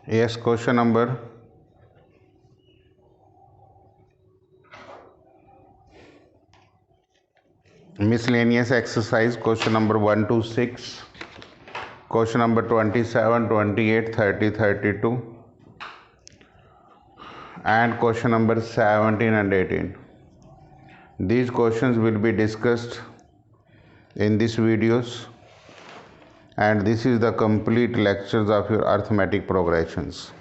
Yes, question number miscellaneous exercise, question number 1 to 6, question number 27, 28, 30, 32, and question number 17 and 18. These questions will be discussed in these videos, and this is the complete lectures of your arithmetic progressions.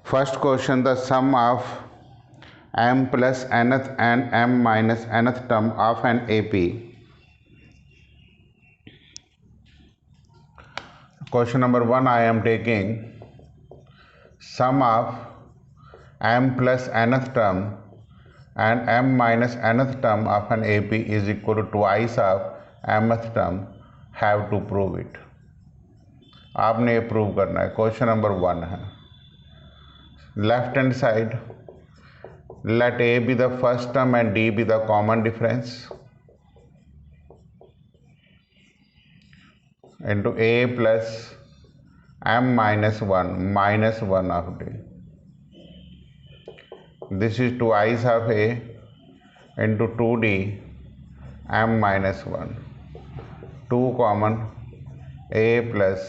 First question, the sum of m plus nth and m minus nth term of an AP. Question number 1, I am taking sum of m plus nth term and m minus nth term of an AP is equal to twice of mth term. Have to prove it. आपने ये prove करना है. Question number 1 है. Left hand side, let a be the first term and d be the common difference into a plus m minus 1 of d. This is twice of a into 2d m minus 1. 2 common, a plus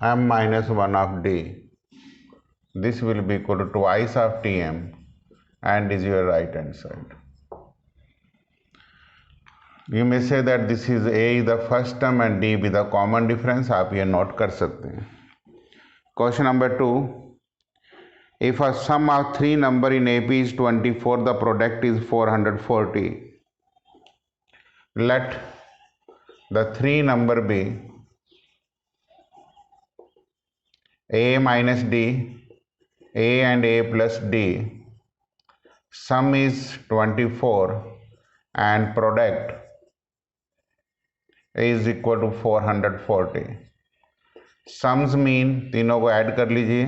m minus 1 of d. This will be equal to twice of tm and is your right hand side. You may say that this is a is the first term and d be the common difference. आप ये note कर सकते हैं. Question number 2. If a sum of 3 number in AP is 24, the product is 440. Let the 3 number be a minus d, a and a plus d. Sum is 24 and product is equal to 440. Sums mean तीनों को add कर लीजिए.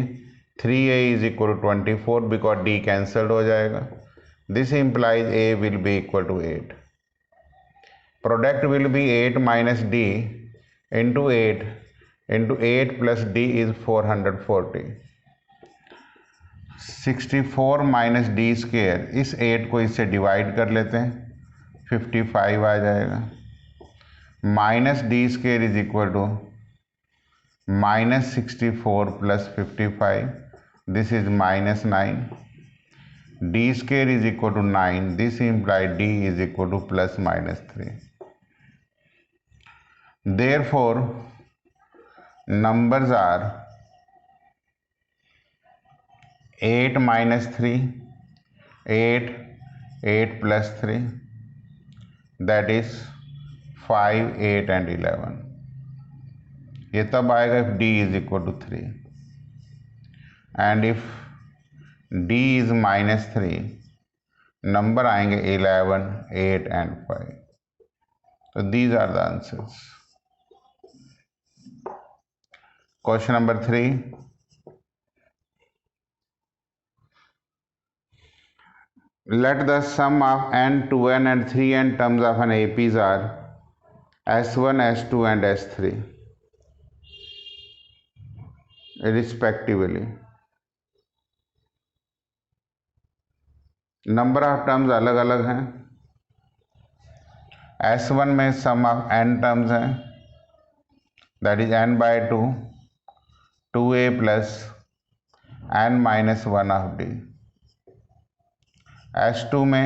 3a is equal to 24 because d cancelled हो जाएगा. This implies a will be equal to 8. Product will be 8 minus d into 8 plus d is 440. 64 minus D square. इस 8 को इससे divide कर लेते हैं, 55 आ जाएगा. Minus D square is equal to minus 64 plus 55. This is minus 9. D square is equal to 9. This imply D is equal to plus minus 3. Therefore numbers are 8 minus 3, 8, 8 plus 3, that is 5, 8 and 11. ये तब आएगा if d is equal to 3 and if d is minus 3, number आएंगे 11, 8 and 5. So these are the answers. Question number 3. Let the sum of n, 2n and 3n terms of an APs are S1, S2 and S3 respectively. Number of terms अलग अलग हैं. S1 में सम of n terms हैं, that is n by 2, 2a plus n minus 1 of d. S2 में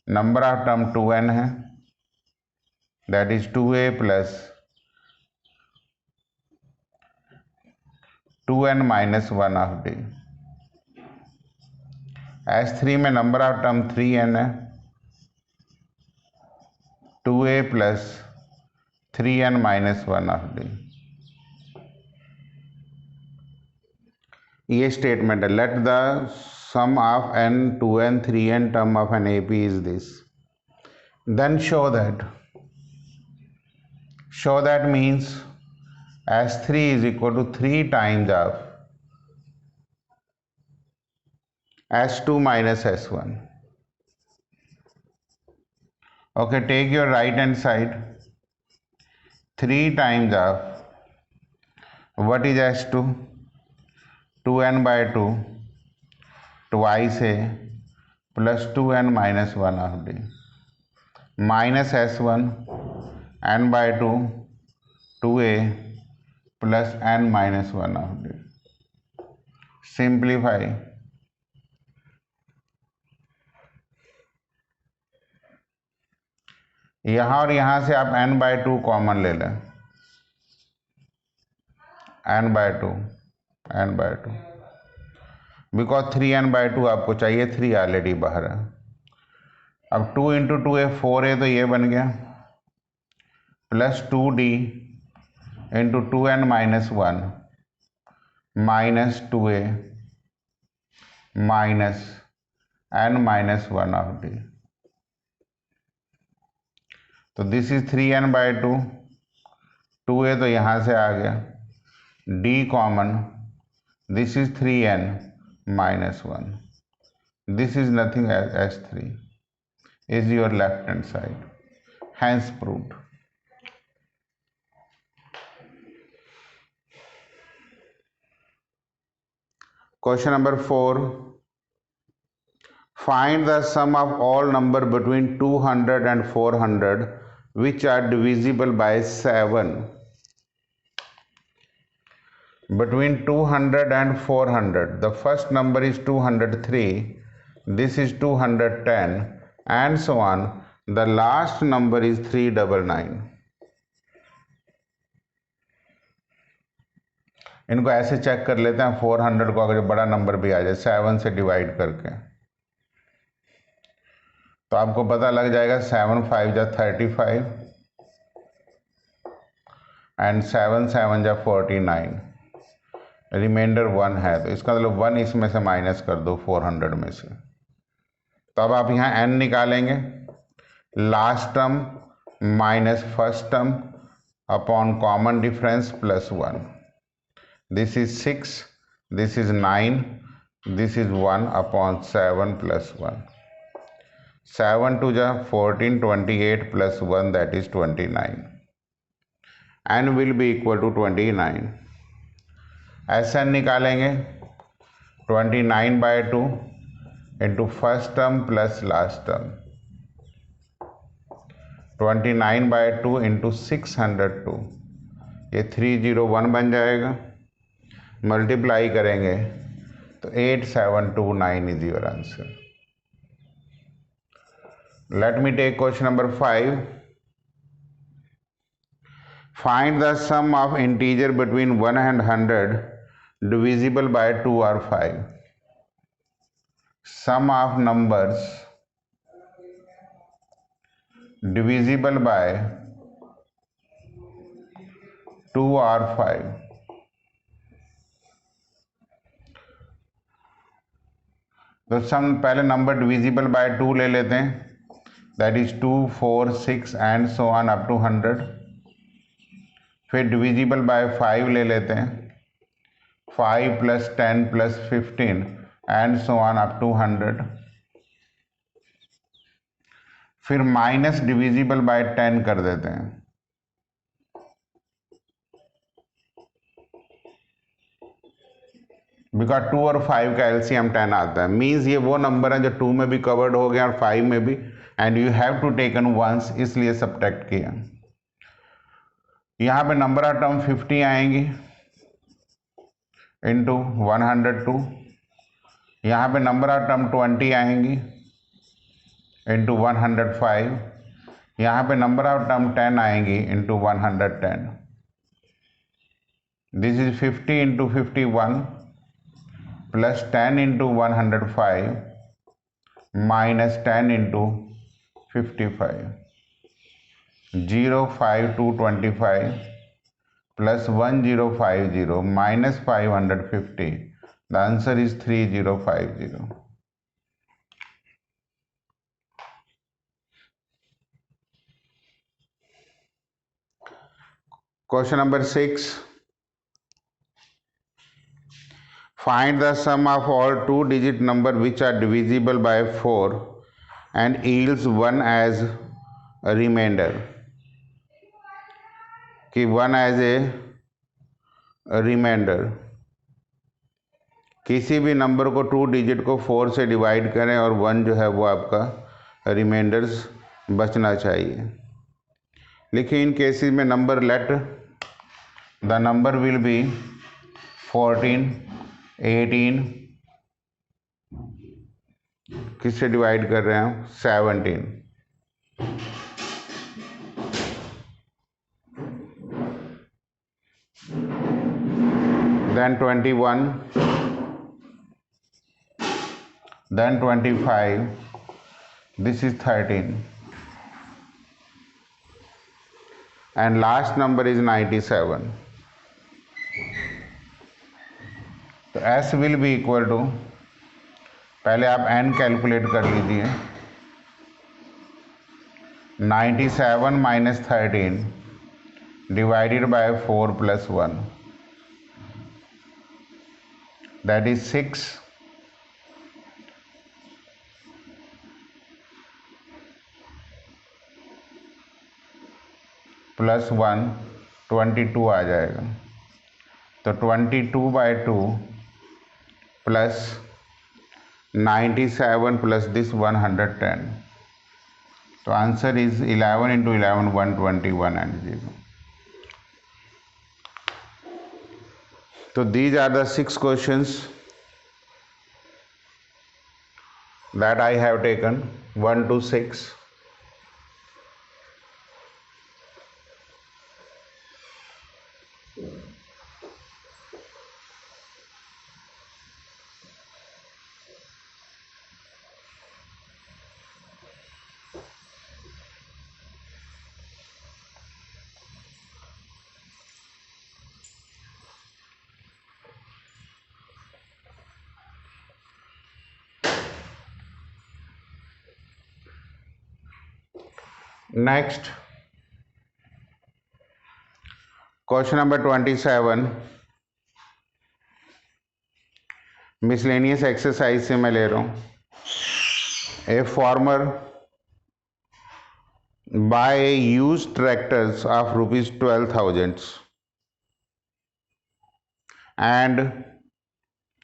number of term 2n है, that is 2a plus 2n minus 1 of d. S3 में number of term 3n है, 2a plus 3n minus 1 of d. ये statement है. Let the sum of n, 2n, 3n term of an AP is this. Then show that means S3 is equal to 3 times of S2 minus S1. Okay, take your right hand side. 3 times of What is S2? 2n by 2 twice a plus 2n minus 1 of d minus S1 n by 2 2a plus n minus 1 of d. Simplify, यहाँ और यहाँ से आप n by 2 common ले लें, n by 2 because 3n by 2 आपको चाहिए, 3 already बाहर है। अब 2 इंटू 2a 4a तो ये बन गया plus 2d into 2n minus 1 minus 2a minus n minus 1 of d। तो this is 3n by 2, 2a तो यहाँ से आ गया, d common, this is 3n minus 1, this is nothing as S3 is your left hand side, hence proved. Question number 4, find the sum of all number between 200 and 400 which are divisible by 7. Between 200 and 400, the first number is 203, this is 210 and so on. The last number is 399. इनको ऐसे check कर लेते हैं, 400 को अगर बड़ा number भी आ जाए 7 से डिवाइड करके तो आपको पता लग जाएगा 7 5 जा 35 एंड 7 7 जा 49, रिमाइंडर 1 है, तो इसका मतलब 1 इसमें से माइनस कर दो 400 में से। तो अब आप यहाँ n निकालेंगे, last term minus first term upon common difference plus 1, this is 6, this is 9, this is 1 upon 7 plus 1, 7 2 जा 14, 28 plus 1 that is 29, n will be equal to 29। Sn निकालेंगे, 29 by 2 into first term plus last term, 29 by 2 into 602, ये 301 बन जाएगा, multiply करेंगे तो 8729 is your answer. Late me take question number 5, find the sum of integer between 1 and 100 divisible by 2 or 5. Sum of numbers divisible by 2 or 5. तो सम पहले number divisible by 2 ले लेते हैं, that is 2 4 6 and so on up to 100। फिर divisible by 5 ले लेते हैं, 5 plus 10 plus 15 and so on up to 100। फिर माइनस डिविजिबल बाय 10 कर देते हैं, बिकॉज 2 और 5 का एलसीएम 10 आता है, मीन्स ये वो नंबर है जो 2 में भी कवर्ड हो गया और 5 में भी, and you have to taken once, इसलिए सब्ट्रैक्ट किया। यहाँ पे नंबर ऑफ टर्म 50 आएंगी इंटू 102, यहाँ पे नंबर ऑफ टर्म 20 आएंगी इंटू 105, यहाँ पे नंबर ऑफ टर्म 10 आएंगी into 110। This is 50 into 51 plus 10 into 105 minus 10 into 55, 05225 plus 1050 minus 550, the answer is 3050. Question number 6, find the sum of all two-digit number which are divisible by 4 and yields 1 as a remainder। कि 1 as a reminder, किसी भी number को 2 digit को 4 से divide करें और 1 जो है वो आपका रिमाइंडर्स बचना चाहिए। लिखिए इन केसेस में number let the number will be 14, 18, किससे डिवाइड कर रहे हैं हम, 17, then 21, then 25, this is 13, and last number is 97. तो s will be equal to, पहले आप n कैलकुलेट कर लीजिए, 97 minus 13 divided by 4 plus 1, that is 6, plus 1 22 आ जाएगा। तो 22/2 प्लस 97 प्लस दिस 110, तो answer is 11 into 11 121 and 0. So these are the 6 questions that I have taken 1 to 6. Next, question number 27, miscellaneous exercise से मैं ले रहा हूँ. A farmer buy used tractors of rupees 12,000 and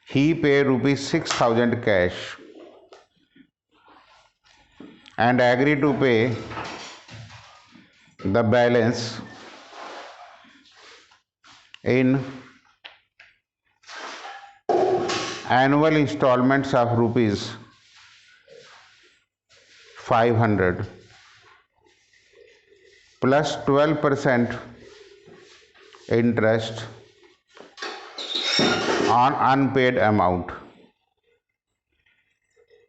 he pay rupees 6,000 cash and agree to pay the balance in annual installments of rupees 500 plus 12% interest on unpaid amount.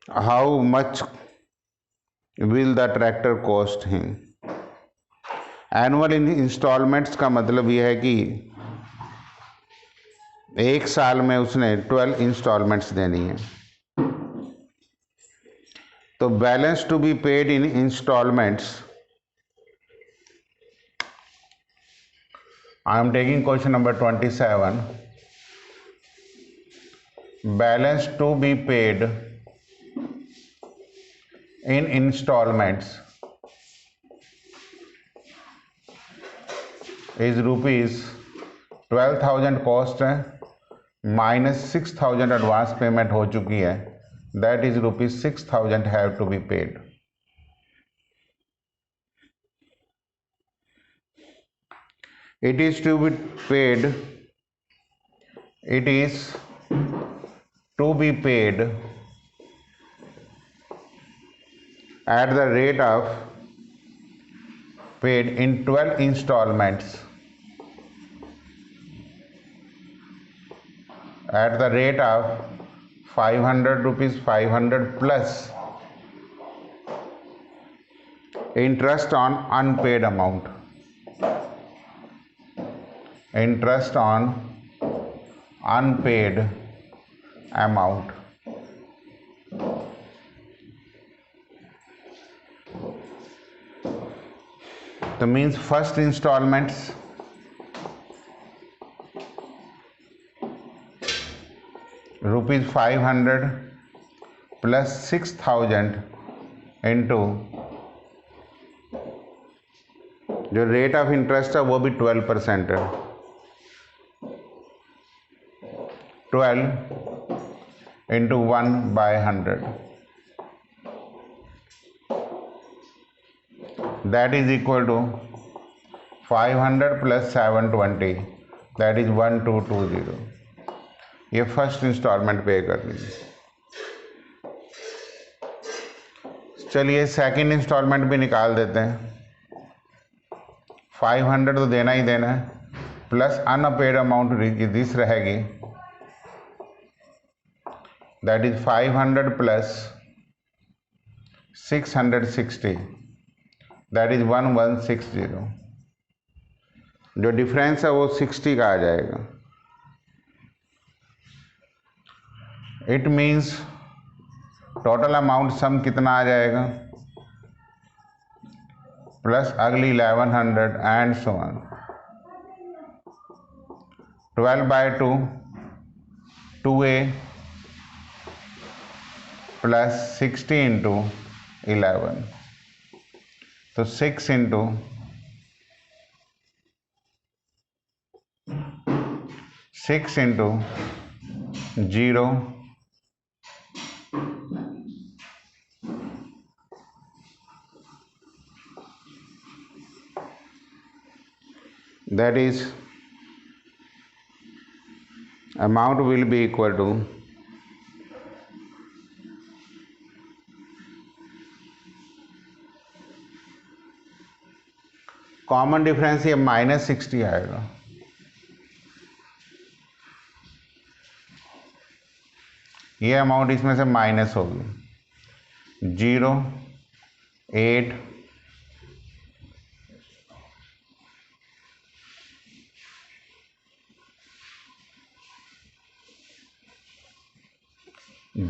How much will the tractor cost him? Annual installments का मतलब यह है कि एक साल में उसने 12 installments देनी है। तो balance to be paid in installments, I am taking question number 27, balance to be paid in installments is rupees 12,000 cost है, माइनस 6,000 एडवांस पेमेंट हो चुकी है, that is rupees 6,000 have to be paid. It is to be paid at the rate of paid in 12 installments at the rate of 500 rupees 500 plus interest on unpaid amount. Interest on unpaid amount. So means first installments rupees 500 plus 6,000 into जो rate of interest है वो भी 12% है, 12 into 1 by 100, that is equal to 500 plus 720, that is 1220. ये first instalment पे करनी है. चलिए सेकंड इंस्टॉलमेंट भी निकाल देते हैं. 500 तो देना ही देना है, प्लस अनपेड अमाउंट दिस रहेगी, that is 500 plus 660, that is 1160. जो डिफरेंस है वो 60 का आ जाएगा. इट मीन्स टोटल अमाउंट सम कितना आ जाएगा, प्लस अगली 1100 and so on. 12/2 2a plus 60 into 11, तो 6 into 0, that is amount will be equal to common difference ये -60 आएगा. ये अमाउंट इसमें से माइनस होगी. 0 8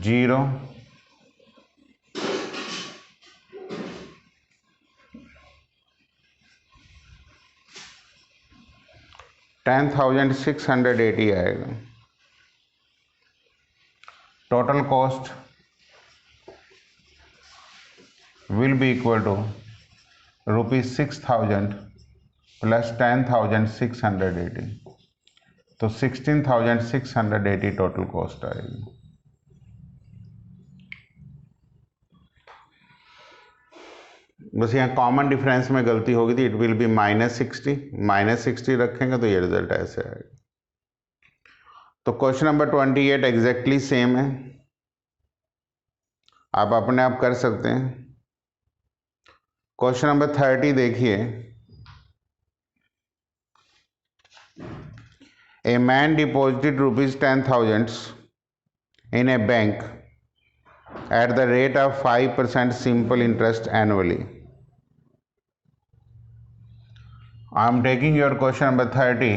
0 10,680 आएगा. Total cost will be equal to ₹6,000 plus 10,680, तो 16,680 टोटल कॉस्ट आएगी. बस यहाँ कॉमन डिफरेंस में गलती होगी थी. इट विल बी -60 रखेंगे तो ये रिजल्ट ऐसे आएगा. तो क्वेश्चन नंबर 28 एग्जैक्टली सेम है, आप अपने आप कर सकते हैं. क्वेश्चन नंबर 30 देखिए. A man deposited ₹10,000 in A bank at the rate of 5% simple interest annually. I am taking your question number 30.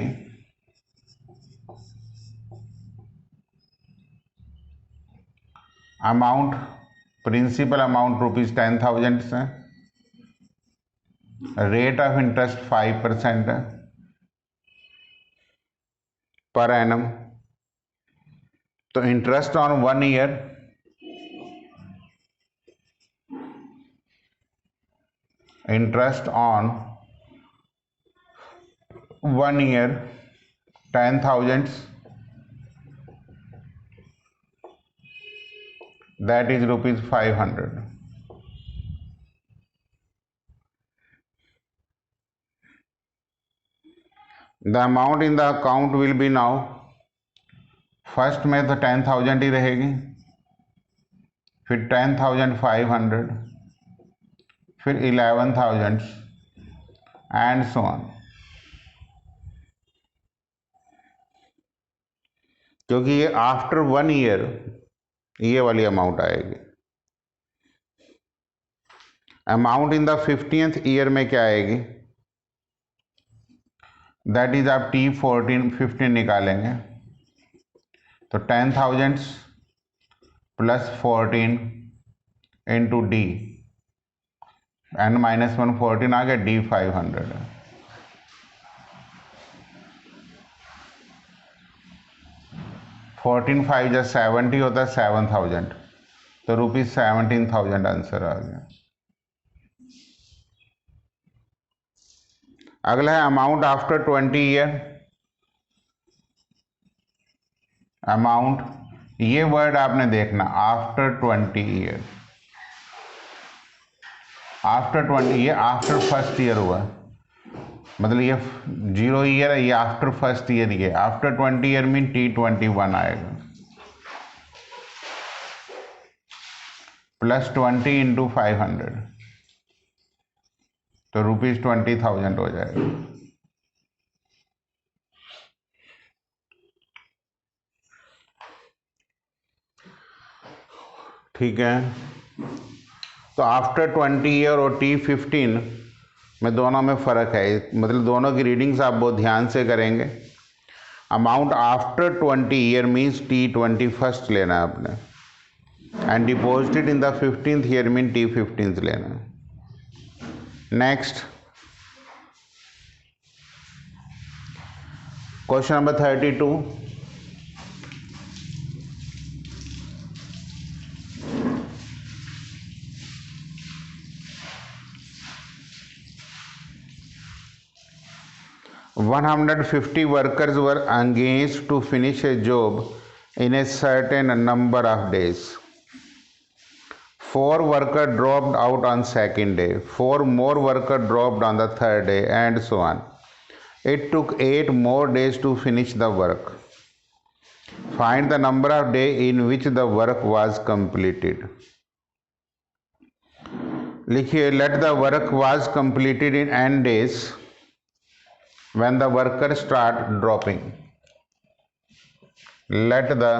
Amount, principal amount ₹10,000 है, rate of interest 5% है per annum. तो interest on 1 year interest on 1 year 10,000, that is ₹500. The amount in the account will be now, first में तो 10,000 ही रहेगी, फिर 10,500, फिर 11,000 and so on. क्योंकि ये आफ्टर 1 ईयर ये वाली अमाउंट आएगी. Amount in the 50th year में क्या आएगी, दैट इज आप T15 निकालेंगे, तो 10,000 प्लस 14 इंटू D, n-1 14 आ गया, D 500 है. फोर्टीन 5 जब 70 होता है 7,000, तो ₹17,000 आंसर आ गया. अगला है अमाउंट आफ्टर 20 ईयर. अमाउंट, ये वर्ड आपने देखना आफ्टर 20 ईयर, आफ्टर 20, ये आफ्टर फर्स्ट ईयर हुआ, मतलब ये 0 ईयर है, ये आफ्टर फर्स्ट ईयर, ये आफ्टर 20 ईयर मीन T21 आएगा, प्लस 20 इंटू 500 तो ₹20,000 हो जाएगा। ठीक है, तो आफ्टर 20 ईयर और T15 में दोनों में फ़र्क है, मतलब दोनों की रीडिंग्स आप बहुत ध्यान से करेंगे। Amount after 20 year means T21 लेना है आपने, and deposited in the 15th year mean T15 लेना है। Next question number 32, $150 workers were engaged to finish a job in a certain number of days. 4 workers dropped out on second day, 4 more workers dropped on the third day, and so on. It took 8 more days to finish the work. Find the number of days in which the work was completed. लिखिए, let the work was completed in n days when the workers start dropping. Let the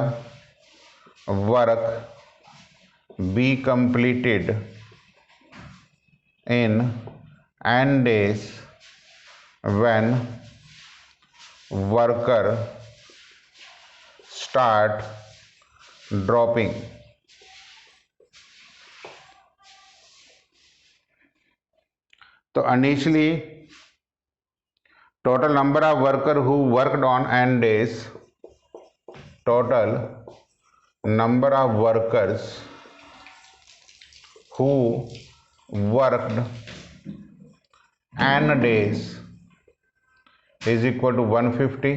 work be completed in n days when worker start dropping. तो initially total number of workers who worked on n days, total number of workers who worked n days is equal to 150,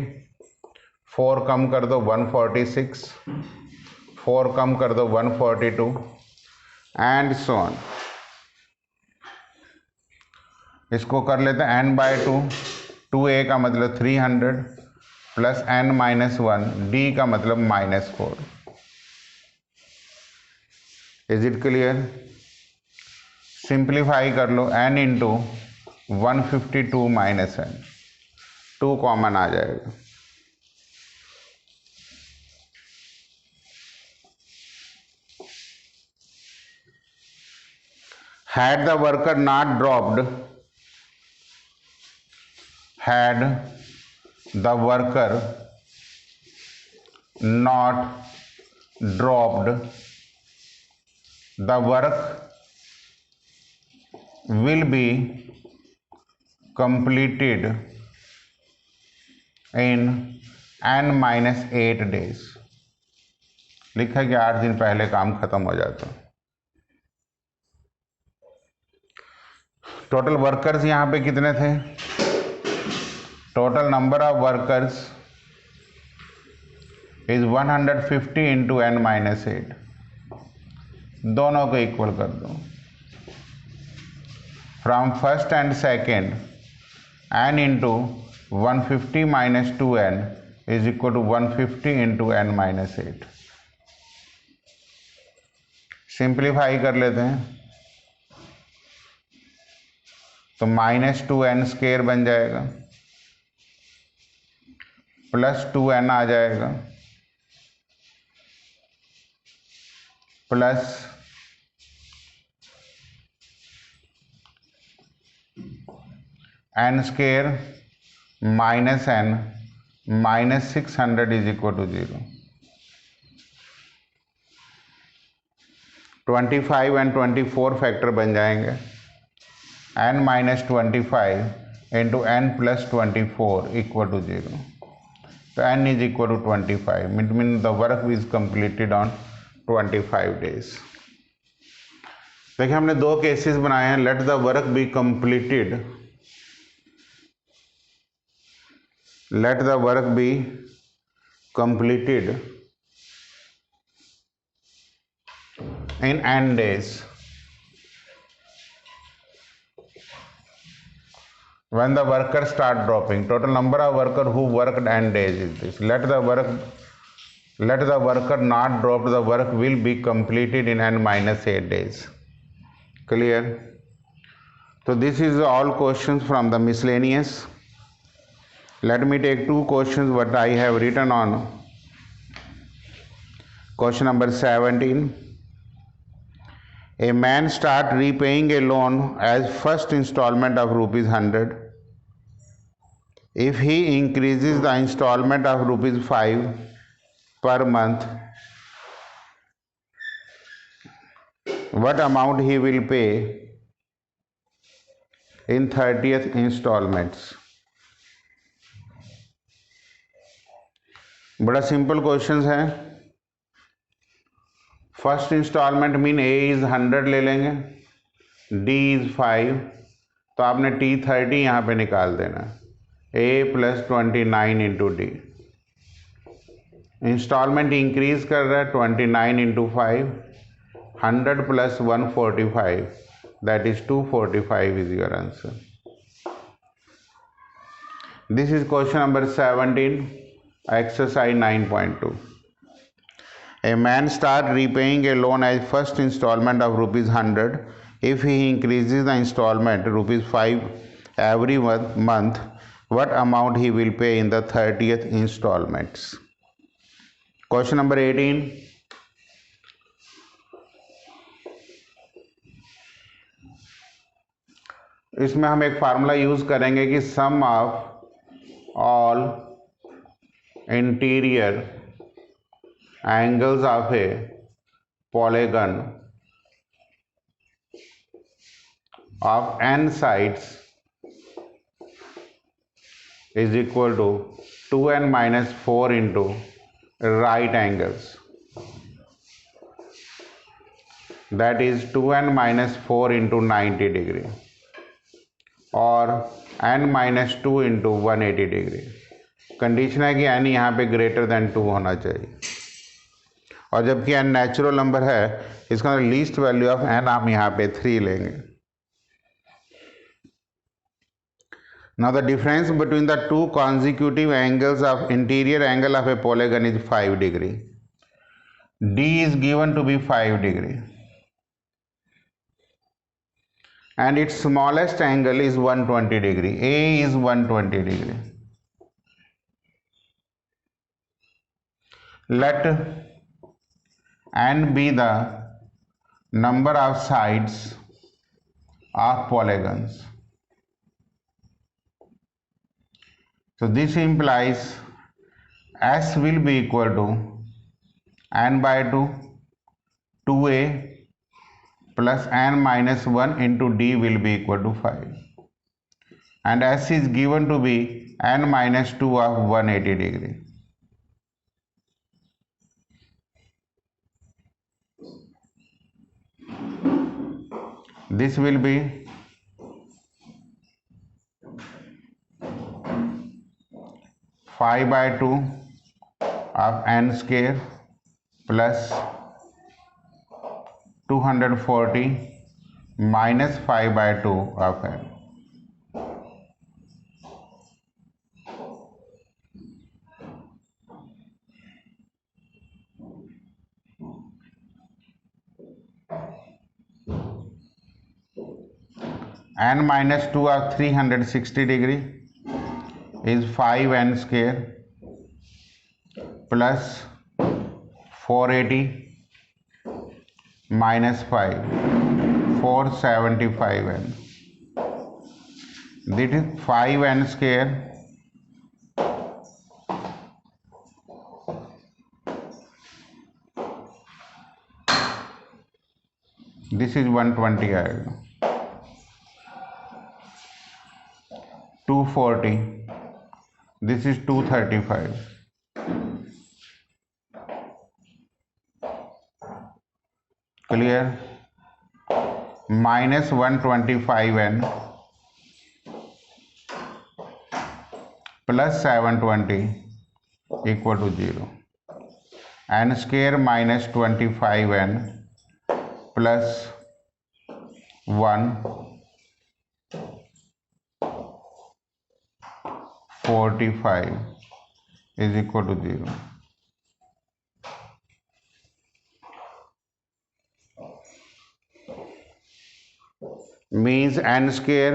4 कम कर दो 146, 4 कम कर दो 142 and so on. इसको कर लेते हैं n/2, 2a का मतलब 300 प्लस n-1, d का मतलब -4। Is it clear? सिंप्लीफाई कर लो, n into 152 minus n, 2 common आ जाएगा। Had the worker not dropped, had the worker not dropped, the work will be completed in n-8 days। लिखा है कि 8 दिन पहले काम खत्म हो जाता। टोटल वर्कर्स यहाँ पे कितने थे? Total number of workers is 150 into n-8, दोनों को इक्वल कर दो। From first and second n into 150 minus 2n is equal to 150 into n-8। Simplify कर लेते हैं तो -2n² बन जाएगा, प्लस 2n आ जाएगा, plus n² minus n minus 600 is equal to 0। 25 and 24 factor बन जाएंगे, n-25 into n+24 equal to 0। तो n is equal to 25, mean the work is completed on 25 days. देखिए, हमने 2 केसेस बनाए हैं। Let the work be completed, let the work be completed in n days. When the workers start dropping, total number of workers who worked n days is this. Let the worker not drop, the work will be completed in n minus 8 days. Clear? So this is all questions from the miscellaneous. Let me take two questions what I have written on. Question number 17. A man start repaying a loan as first installment of rupees 100. If he increases the installment of rupees 5 per month, what amount he will pay in 30th installments? बड़ा simple question है. First installment mean a is 100 ले लेंगे, D is 5, तो आपने T 30 यहाँ पे निकाल देना. A plus 29 into D. Installment increase कर रहा है 29 into 5, 100 plus 145, that is 245 is your answer. This is question number 17, exercise 9.2. A man start repaying a loan as first installment of rupees 100. If he increases the installment rupees 5 every month, what amount he will pay in the 30th installments? Question number 18. इसमें हम एक formula use करेंगे कि sum of all interior angles of a polygon of n sides is equal to 2n minus 4 into right angles, that is 2n minus 4 into 90 degree और n minus 2 into 180 degree. Condition है कि n यहाँ पे greater than 2 होना चाहिए, और जबकि n natural number है, इसका लीस्ट वैल्यू ऑफ n हम यहाँ पे 3 लेंगे. Now the difference between the two consecutive angles of interior angle of A polygon is 5 degree. D is given to be 5 degree and its smallest angle is 120 degree. A is 120 degree. Let n be the number of sides of polygons. So this implies S will be equal to n by 2, 2a plus n minus 1 into d will be equal to 5. And S is given to be n minus 2 of 180 degree. This will be 5 by 2 of n square plus 240 minus 5 by 2 of n. n minus 2 of 360 degree is 5n square plus 480 minus 5, 475n. This is 5n square this is 120 आएगा. 240, this is 235. Clear? Minus 125n plus 720 equal to 0. n square minus 25n plus 1 45 is equal to 0। Means n square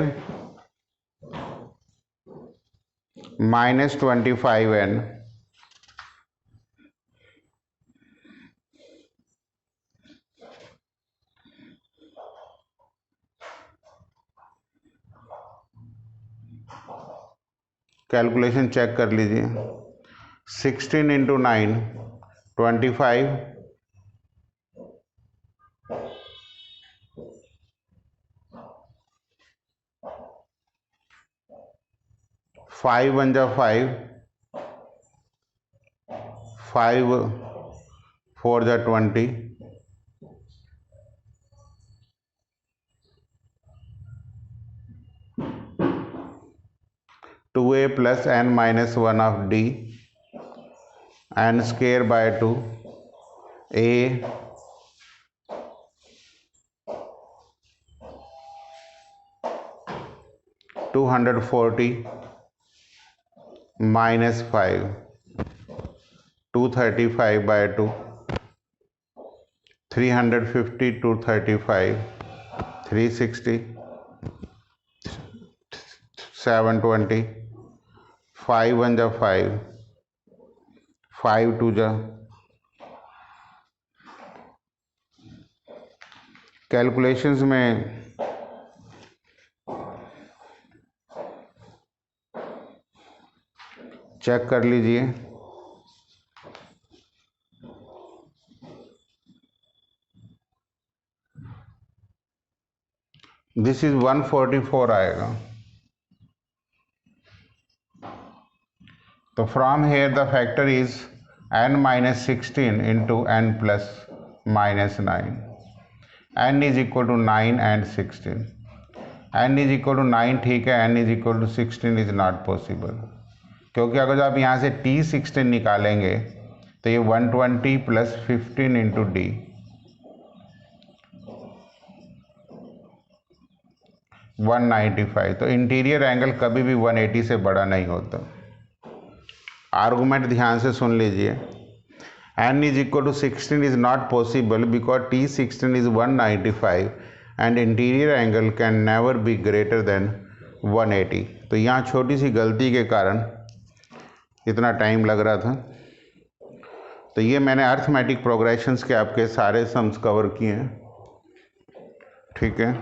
minus 25n calculation check कर लीजिए। 16 into 9 25, 5 1 जा 5, 5 4 जा 20, 2a plus n minus 1 of d, n square by 2, a 240 minus 5, 235 by 2, 350 235, 360, 720, 5 1 जा 5, 5 2 जा। Calculations में check कर लीजिए। This is 144 आएगा। तो from here the factor is n minus 16 into n plus minus 9, n is equal to 9 and 16, n is equal to 9 ठीक है, n is equal to 16 is not possible, क्योंकि अगर आप यहाँ से T16 निकालेंगे तो ये 120 प्लस 15 इंटू डी, 195। तो इंटीरियर एंगल कभी भी 180 से बड़ा नहीं होता। आर्गूमेंट ध्यान से सुन लीजिए। n is equal to 16 is not possible because T16 is 195 and interior angle can never be greater than 180। तो यहाँ छोटी सी गलती के कारण इतना टाइम लग रहा था। तो ये मैंने अर्थमेटिक प्रोग्रेशंस के आपके सारे सम्स कवर किए हैं, ठीक है।